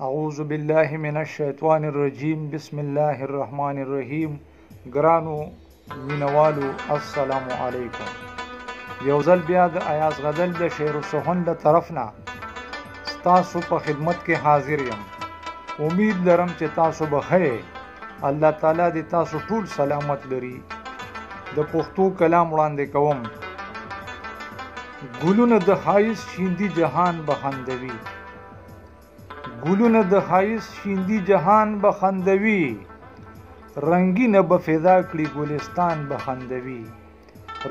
اعوذ بالله من الشیطان الرجیم بسم الله الرحمن الرحیم. ګرانو مینوالو السلام علیکم. یو ځل بیا د ایاز غزل د شعر و سخن له طرف نه ستاسو په خدمت کې حاضر یم. امید لرم چې تاسو به ښه الله تعالی دې تاسو ټول سلامت لري. د پښتو کلام وړاندې کوم. ګلونه د ښایست شیندي جهان بخندوي، ګلونه د ښایست شیندي جهان بخندوي، رنگینه به فدا کړي ګلستان بخندوي،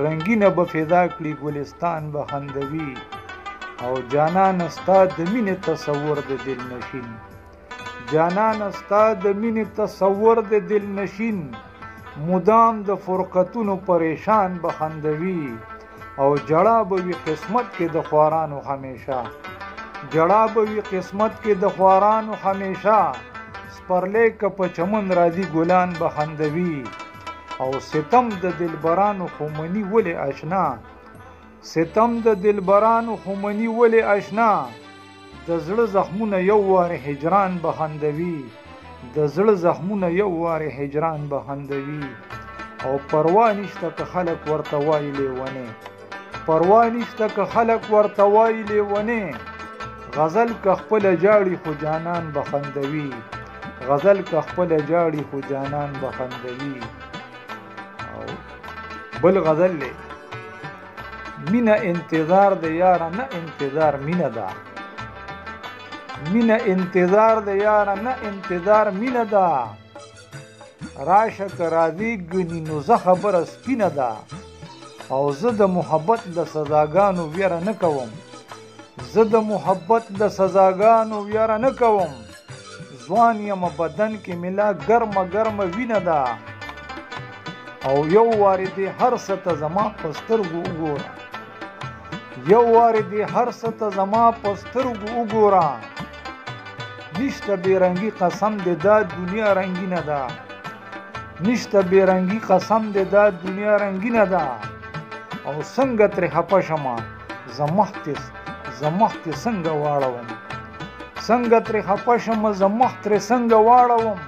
رنگینه به فدا کړي ګلستان بخندوي. او جانان ستا د مینې تصور د دل نشین، جانان ستا د مینې تصور د دل نشین، مدام د فرقتونو پریشان بخندوي. او جړا به وي قسمت کې د خوارانو همیشه، جړا به وي قسمت کې د خوارانو همیشه، سپرلی که په چمن راځي ګلان بخندوي. او ستم د دلبرانو خو مني ولې اشنا، ستم د دلبرانو خو مني ولې اشنا، د زړه زخمونه یو واره هجران بخندوي، د زړه زخمونه یو واره هجران بخندوي. او پروا نشته که خلک ورته وایي لیونی، پروا نشته که خلک ورته وایي لیونی، غزل که خپله جاړي خو جانان بخندوي، غزل که خپله جاړي خو جانان بخندوي. او بل غزل دی مینه انتظار د یاره نه انتظار مینه ده، مینه انتظار د یاره نه انتظار مینه ده، راشه که راځي ګني نو زه خبره سپینه ده. او زه د محبت د سزاګانو ویره نه کوم، زه د محبت د سزاګانو ویره نه کوم، ځوان یم بدن کې ملا ګرمه ګرمه وینه ده. او یو وارې دې هر څه ته زما په سترګو وګوره، یو وارې دې هر څه ته زما په سترګو وګوره، نشته بېرنګي قسم دې دا دنیا رنګینه ده، نشته بېرنګي قسم دې دا دنیا رنګینه ده. او څنګه ترې خفه شمه زه مخ ترې څنګه واړوم، څنګه ترې خفه شمه زه مخ ترې څنګه واړوم،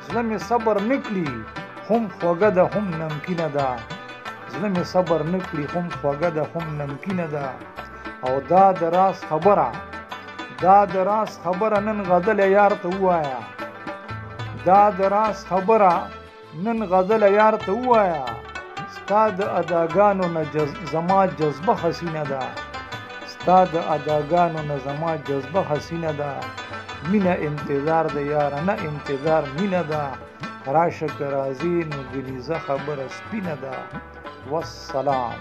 زړه مې صبر نه کړي هم خوږه ده هم نمکینه ده، زړه مې صبر نه کړي هم خوږه ده هم نمکینه ده. او دا د راز خبره، دا د راز خبره نن غزله یار ته ووایه، دا د راز خبره نن غزله یار ته ووایه، ستا د اداګانو نه زما جذبه حسینه ده، ستا د اداګانو نه زما جذبه حسینه ده. مینه انتظار د یاره نه انتظار مینه ده، راشه که راځي نو ګلیزه خبره سپینه ده. والسلام.